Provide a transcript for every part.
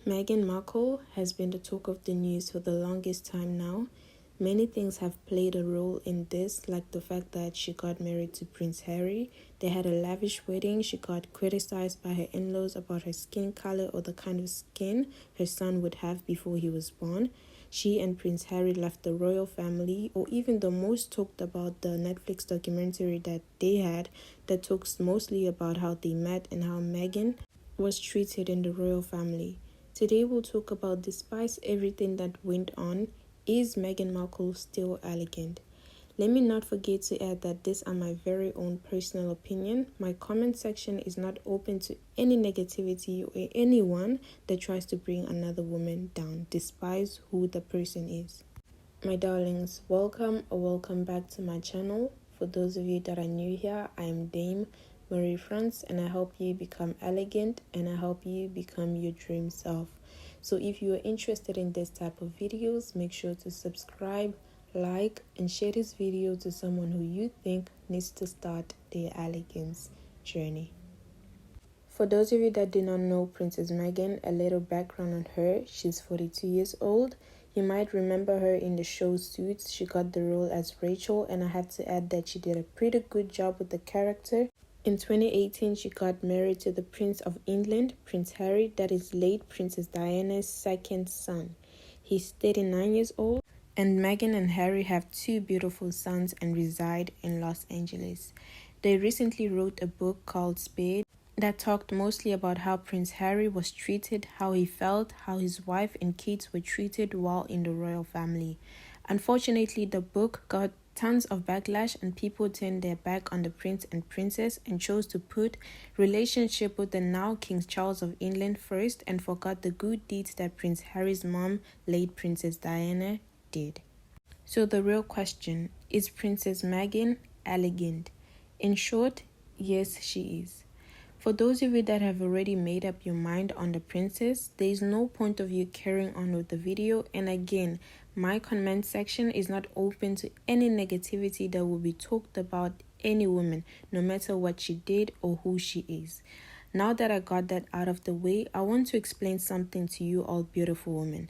Meghan Markle has been the talk of the news for the longest time now. Many things have played a role in this, like the fact that she got married to Prince Harry. They had a lavish wedding. She got criticized by her in-laws about her skin color or the kind of skin her son would have before he was born. She and Prince Harry left the royal family, or even the most talked about the Netflix documentary that they had that talks mostly about how they met and how Meghan was treated in the royal family. Today we'll talk about, despite everything that went on, is Meghan Markle still elegant? Let me not forget to add that these are my very own personal opinion. My comment section is not open to any negativity or anyone that tries to bring another woman down, despite who the person is. My darlings, welcome back to my channel. For those of you that are new here, I am Dame Marie France, and I help you become elegant and I help you become your dream self. So if you are interested in this type of videos, make sure to subscribe, like, and share this video to someone who you think needs to start their elegance journey. For those of you that do not know Princess Meghan, a little background on her. She's 42 years old. You might remember her in the show Suits. She got the role as Rachel, and I have to add that she did a pretty good job with the character. In 2018, she got married to the Prince of England, Prince Harry, that is late Princess Diana's second son. He's 39 years old, and Meghan and Harry have two beautiful sons and reside in Los Angeles. They recently wrote a book called Spade that talked mostly about how Prince Harry was treated, how he felt, how his wife and kids were treated while in the royal family. Unfortunately, the book got tons of backlash and people turned their back on the prince and princess and chose to put relationship with the now King Charles of England first and forgot the good deeds that Prince Harry's mom, late Princess Diana, did. So the real question, is Princess Meghan elegant? In short, yes, she is. For those of you that have already made up your mind on the princess, there is no point of you carrying on with the video. And again, my comment section is not open to any negativity that will be talked about any woman, no matter what she did or who she is. Now that I got that out of the way, I want to explain something to you all beautiful women.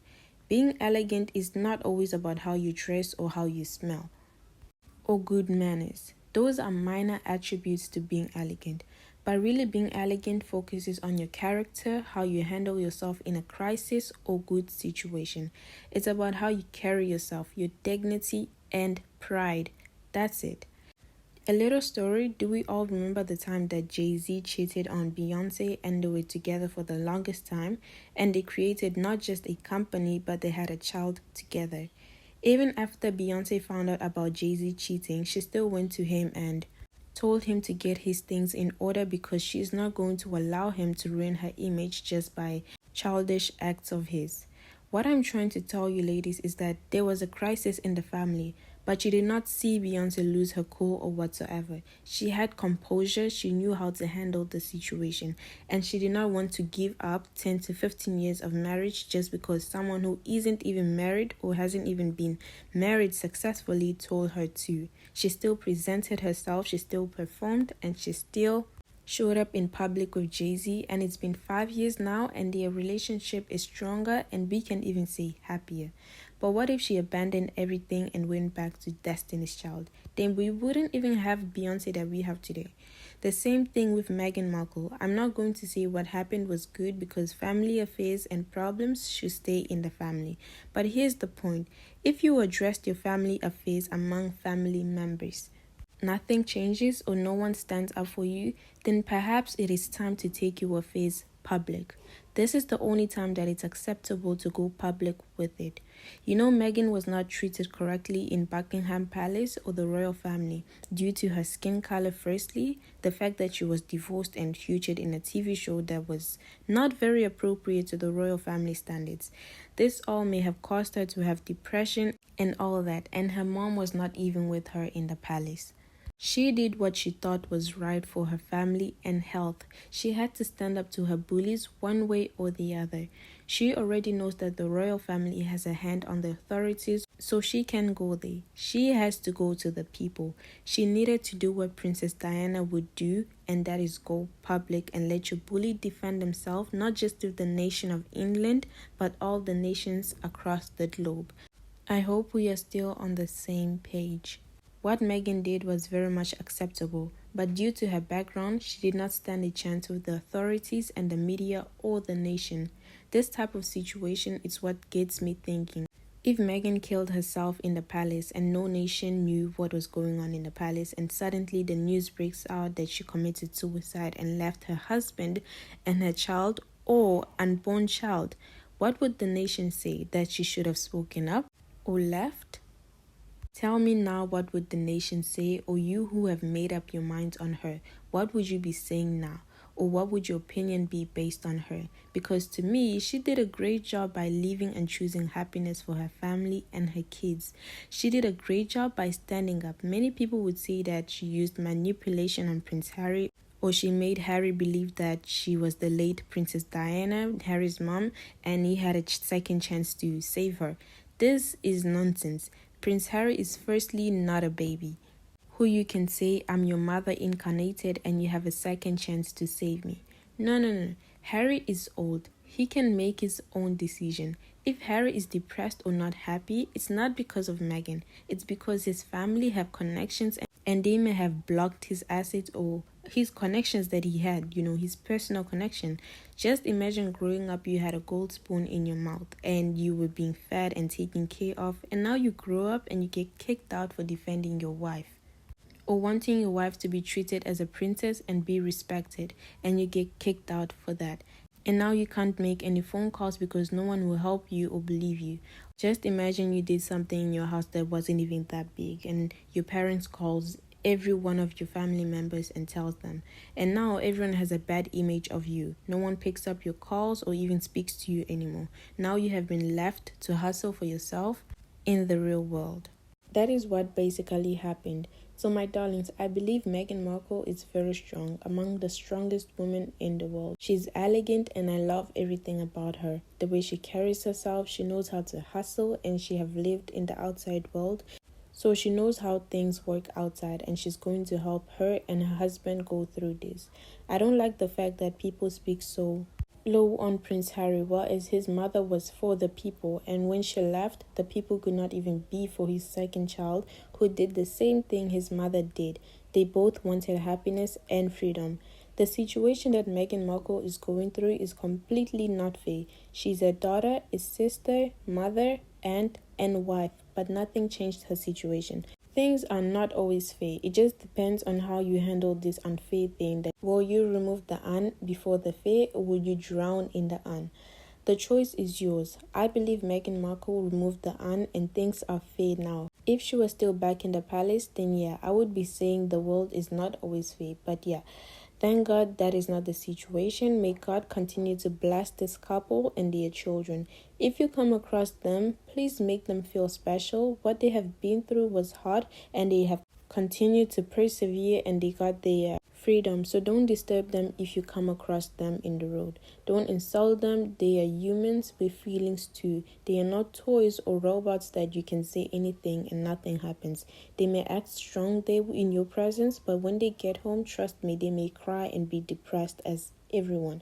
Being elegant is not always about how you dress or how you smell or good manners. Those are minor attributes to being elegant. But really being elegant focuses on your character, how you handle yourself in a crisis or good situation. It's about how you carry yourself, your dignity and pride. That's it. A little story, do we all remember the time that Jay-Z cheated on Beyonce and they were together for the longest time, and they created not just a company but they had a child together. Even after Beyonce found out about Jay-Z cheating, she still went to him and told him to get his things in order because she's not going to allow him to ruin her image just by childish acts of his. What I'm trying to tell you ladies is that there was a crisis in the family, but she did not see Beyonce lose her cool or whatsoever. She had composure, she knew how to handle the situation, and she did not want to give up 10 to 15 years of marriage just because someone who isn't even married or hasn't even been married successfully told her to. She still presented herself, she still performed, and she still showed up in public with Jay-Z, and it's been 5 years now and their relationship is stronger and we can even say happier. But what if she abandoned everything and went back to Destiny's Child? Then we wouldn't even have Beyonce that we have today. The same thing with Meghan Markle. I'm not going to say what happened was good because family affairs and problems should stay in the family. But here's the point. If you addressed your family affairs among family members, nothing changes or no one stands up for you, then perhaps it is time to take your affairs public. This is the only time that it's acceptable to go public with it. You know, Meghan was not treated correctly in Buckingham Palace or the royal family due to her skin color firstly, the fact that she was divorced and featured in a TV show that was not very appropriate to the royal family standards. This all may have caused her to have depression and all that, and her mom was not even with her in the palace. She did what she thought was right for her family and health. She had to stand up to her bullies one way or the other. She already knows that the royal family has a hand on the authorities, so she can go there. She has to go to the people. She needed to do what Princess Diana would do and that is go public and let your bully defend himself, not just with the nation of England, but all the nations across the globe. I hope we are still on the same page. What Meghan did was very much acceptable, but due to her background, she did not stand a chance with the authorities and the media or the nation. This type of situation is what gets me thinking. If Meghan killed herself in the palace and no nation knew what was going on in the palace, and suddenly the news breaks out that she committed suicide and left her husband and her child or unborn child, what would the nation say? That she should have spoken up or left? Tell me now, what would the nation say, or you who have made up your minds on her, what would you be saying now? Or what would your opinion be based on her? Because to me, she did a great job by living and choosing happiness for her family and her kids. She did a great job by standing up. Many people would say that she used manipulation on Prince Harry, or she made Harry believe that she was the late Princess Diana, Harry's mom, and he had a second chance to save her. This is nonsense. Prince Harry is firstly not a baby who you can say, I'm your mother incarnated and you have a second chance to save me. No. Harry is old. He can make his own decision. If Harry is depressed or not happy, it's not because of Meghan. It's because his family have connections and they may have blocked his assets or his connections that he had, his personal connection. Just imagine growing up, you had a gold spoon in your mouth and you were being fed and taken care of, and now you grow up and you get kicked out for defending your wife or wanting your wife to be treated as a princess and be respected, and you get kicked out for that. And now you can't make any phone calls because no one will help you or believe you. Just imagine you did something in your house that wasn't even that big, and your parents calls every one of your family members and tells them. And now everyone has a bad image of you. No one picks up your calls or even speaks to you anymore. Now you have been left to hustle for yourself in the real world. That is what basically happened. So my darlings, I believe Meghan Markle is very strong, among the strongest women in the world. She's elegant and I love everything about her. The way she carries herself, she knows how to hustle, and she have lived in the outside world. So she knows how things work outside, and she's going to help her and her husband go through this. I don't like the fact that people speak so low on Prince Harry, whereas his mother was for the people, and when she left, the people could not even be for his second child, who did the same thing his mother did. They both wanted happiness and freedom. The situation that Meghan Markle is going through is completely not fair. She's a daughter, a sister, mother, aunt, and wife, but nothing changed her situation. Things are not always fair. It just depends on how you handle this unfair thing. That will you remove the un before the fair, or will you drown in the un? The choice is yours. I believe Meghan Markle removed the un and things are fair now. If she was still back in the palace, then yeah, I would be saying the world is not always fair. But yeah, thank God that is not the situation. May God continue to bless this couple and their children. If you come across them, please make them feel special. What they have been through was hard, and they have continued to persevere, and they got their freedom. So don't disturb them if you come across them in the road. Don't insult them. They are humans with feelings too. They are not toys or robots that you can say anything and nothing happens. They may act strong there in your presence, but when they get home, trust me, they may cry and be depressed as everyone.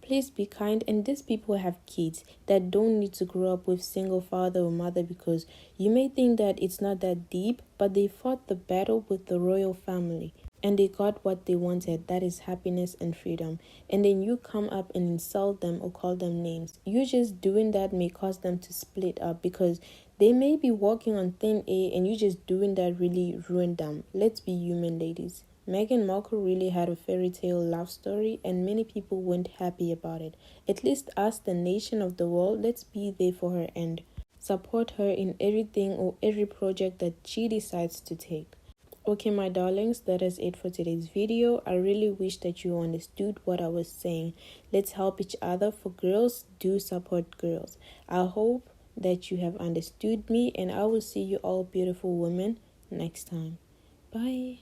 Please be kind, and these people have kids that don't need to grow up with single father or mother, because you may think that it's not that deep, but they fought the battle with the royal family and they got what they wanted, that is happiness and freedom. And then you come up and insult them or call them names. You just doing that may cause them to split up, because they may be walking on thin air, and you just doing that really ruined them. Let's be human, ladies. Meghan Markle really had a fairy tale love story, and many people weren't happy about it. At least us, the nation of the world, let's be there for her and support her in everything or every project that she decides to take. Okay, my darlings, that is it for today's video. I really wish that you understood what I was saying. Let's help each other. For girls, do support girls. I hope that you have understood me, and I will see you all beautiful women next time. Bye.